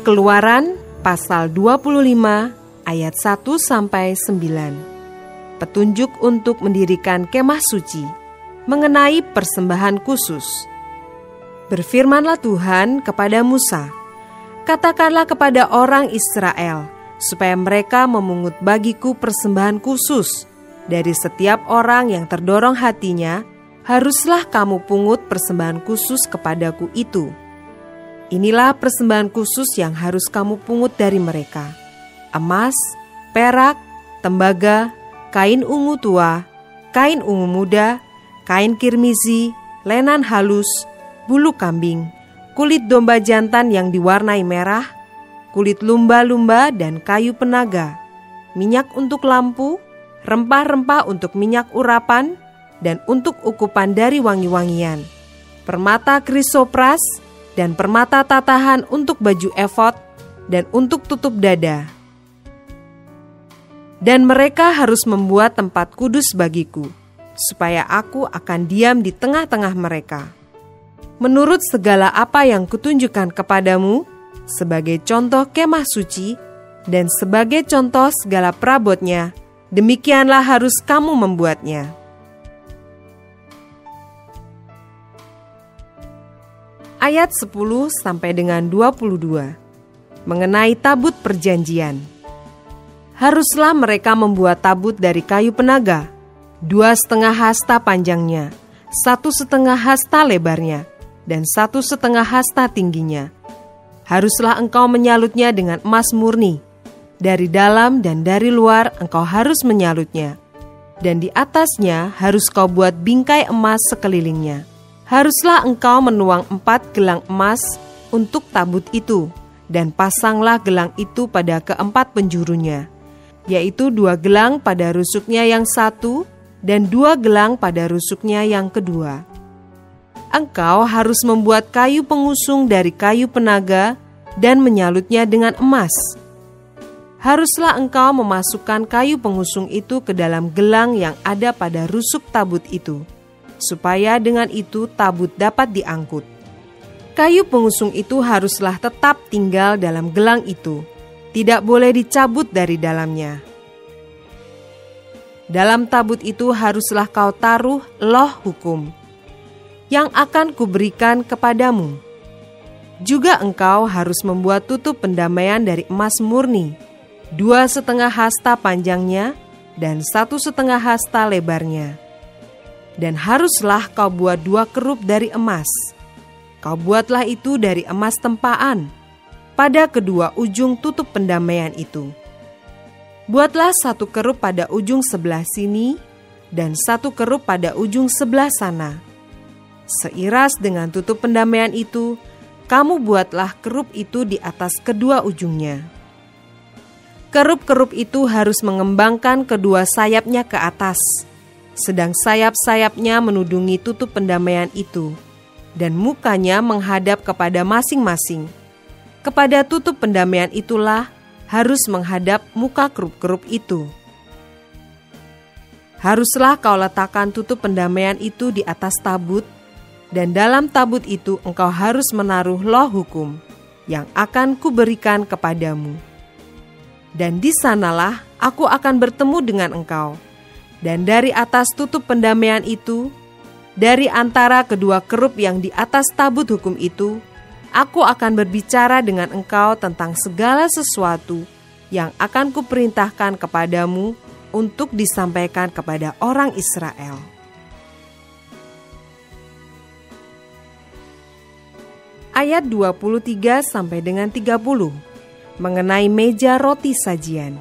Keluaran pasal 25 ayat 1-9. Petunjuk untuk mendirikan kemah suci mengenai persembahan khusus. Berfirmanlah Tuhan kepada Musa, katakanlah kepada orang Israel, supaya mereka memungut bagiku persembahan khusus. Dari setiap orang yang terdorong hatinya, haruslah kamu pungut persembahan khusus kepadaku itu. Inilah persembahan khusus yang harus kamu pungut dari mereka: emas, perak, tembaga, kain ungu tua, kain ungu muda, kain kirmizi, lenan halus, bulu kambing, kulit domba jantan yang diwarnai merah, kulit lumba-lumba dan kayu penaga, minyak untuk lampu, rempah-rempah untuk minyak urapan, dan untuk ukupan dari wangi-wangian, permata krisopras, dan permata tatahan untuk baju efod, dan untuk tutup dada. Dan mereka harus membuat tempat kudus bagiku, supaya aku akan diam di tengah-tengah mereka. Menurut segala apa yang kutunjukkan kepadamu, sebagai contoh kemah suci, dan sebagai contoh segala perabotnya, demikianlah harus kamu membuatnya. Ayat 10-22 mengenai tabut perjanjian. Haruslah mereka membuat tabut dari kayu penaga, 2,5 hasta panjangnya, 1,5 hasta lebarnya, dan 1,5 hasta tingginya. Haruslah engkau menyalutnya dengan emas murni. Dari dalam dan dari luar engkau harus menyalutnya. Dan di atasnya harus kau buat bingkai emas sekelilingnya. Haruslah engkau menuang 4 gelang emas untuk tabut itu, dan pasanglah gelang itu pada keempat penjurunya, yaitu 2 gelang pada rusuknya yang satu, dan 2 gelang pada rusuknya yang kedua. Engkau harus membuat kayu pengusung dari kayu penaga, dan menyalutnya dengan emas. Haruslah engkau memasukkan kayu pengusung itu ke dalam gelang yang ada pada rusuk tabut itu, supaya dengan itu tabut dapat diangkut. Kayu pengusung itu haruslah tetap tinggal dalam gelang itu, tidak boleh dicabut dari dalamnya. Dalam tabut itu haruslah kau taruh loh hukum, yang akan kuberikan kepadamu. Juga engkau harus membuat tutup pendamaian dari emas murni, 2,5 hasta panjangnya, dan 1,5 hasta lebarnya. Dan haruslah kau buat 2 kerup dari emas. Kau buatlah itu dari emas tempaan, pada kedua ujung tutup pendamaian itu. Buatlah 1 kerup pada ujung sebelah sini, dan 1 kerup pada ujung sebelah sana. Seiras dengan tutup pendamaian itu, kamu buatlah kerup itu di atas kedua ujungnya. Kerup-kerup itu harus mengembangkan kedua sayapnya ke atas, sedang sayap-sayapnya menudungi tutup pendamaian itu, dan mukanya menghadap kepada masing-masing. Kepada tutup pendamaian itulah harus menghadap muka kerup-kerup itu. Haruslah kau letakkan tutup pendamaian itu di atas tabut, dan dalam tabut itu engkau harus menaruh loh hukum yang akan kuberikan kepadamu. Dan di sanalah aku akan bertemu dengan engkau. Dan dari atas tutup pendamaian itu, dari antara kedua kerup yang di atas tabut hukum itu, aku akan berbicara dengan engkau tentang segala sesuatu yang akan kuperintahkan kepadamu untuk disampaikan kepada orang Israel. Ayat 23-30 mengenai meja roti sajian.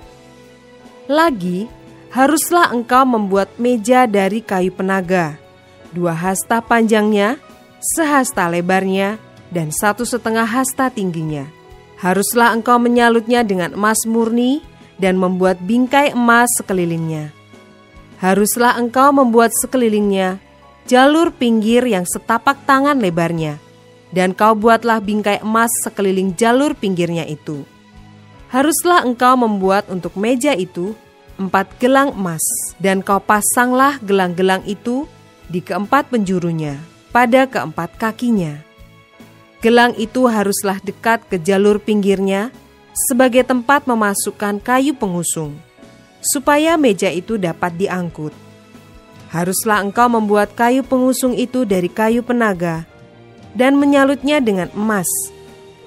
Lagi, haruslah engkau membuat meja dari kayu penaga, 2 hasta panjangnya, 1 hasta lebarnya, dan 1,5 hasta tingginya. Haruslah engkau menyalutnya dengan emas murni dan membuat bingkai emas sekelilingnya. Haruslah engkau membuat sekelilingnya jalur pinggir yang setapak tangan lebarnya, dan kau buatlah bingkai emas sekeliling jalur pinggirnya itu. Haruslah engkau membuat untuk meja itu 4 gelang emas, dan kau pasanglah gelang-gelang itu di keempat penjurunya, pada keempat kakinya. Gelang itu haruslah dekat ke jalur pinggirnya sebagai tempat memasukkan kayu pengusung, supaya meja itu dapat diangkut. Haruslah engkau membuat kayu pengusung itu dari kayu penaga dan menyalutnya dengan emas,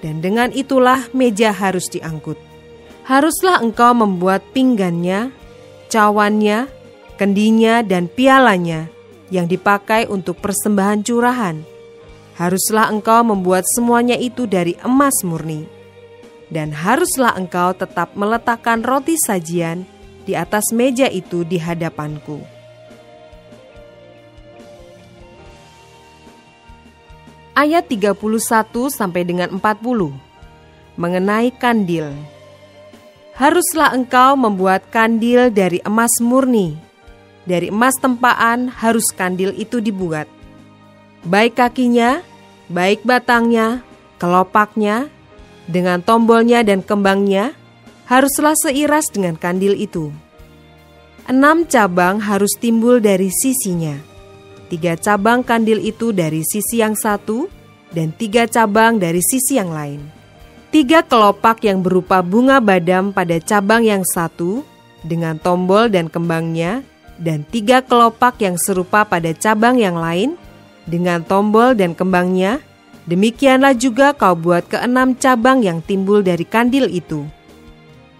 dan dengan itulah meja harus diangkut. Haruslah engkau membuat pinggannya, cawannya, kendinya, dan pialanya yang dipakai untuk persembahan curahan. Haruslah engkau membuat semuanya itu dari emas murni. Dan haruslah engkau tetap meletakkan roti sajian di atas meja itu di hadapanku. Ayat 31 sampai dengan 40 mengenai kandil. Haruslah engkau membuat kandil dari emas murni. Dari emas tempaan harus kandil itu dibuat. Baik kakinya, baik batangnya, kelopaknya, dengan tombolnya dan kembangnya, haruslah seiras dengan kandil itu. 6 cabang harus timbul dari sisinya. 3 cabang kandil itu dari sisi yang satu, dan 3 cabang dari sisi yang lain. 3 kelopak yang berupa bunga badam pada cabang yang satu, dengan tombol dan kembangnya, dan 3 kelopak yang serupa pada cabang yang lain, dengan tombol dan kembangnya. Demikianlah juga kau buat ke-6 cabang yang timbul dari kandil itu.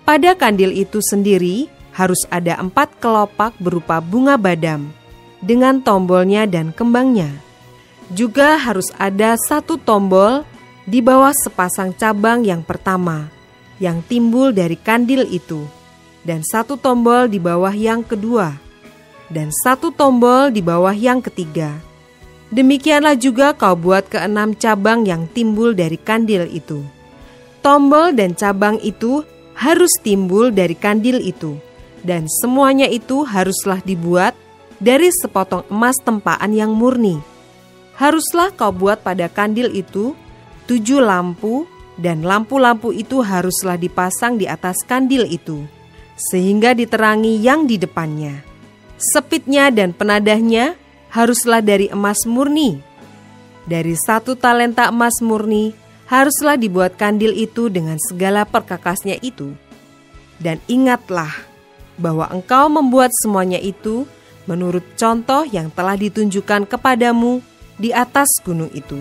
Pada kandil itu sendiri harus ada 4 kelopak berupa bunga badam, dengan tombolnya dan kembangnya. Juga harus ada 1 tombol di bawah sepasang cabang yang pertama, yang timbul dari kandil itu, dan 1 tombol di bawah yang kedua, dan 1 tombol di bawah yang ketiga. Demikianlah juga kau buat ke-6 cabang yang timbul dari kandil itu. Tombol dan cabang itu harus timbul dari kandil itu, dan semuanya itu haruslah dibuat dari sepotong emas tempaan yang murni. Haruslah kau buat pada kandil itu 7 lampu, dan lampu-lampu itu haruslah dipasang di atas kandil itu, sehingga diterangi yang di depannya. Sepitnya dan penadahnya haruslah dari emas murni. Dari 1 talenta emas murni haruslah dibuat kandil itu dengan segala perkakasnya itu. Dan ingatlah bahwa engkau membuat semuanya itu menurut contoh yang telah ditunjukkan kepadamu di atas gunung itu.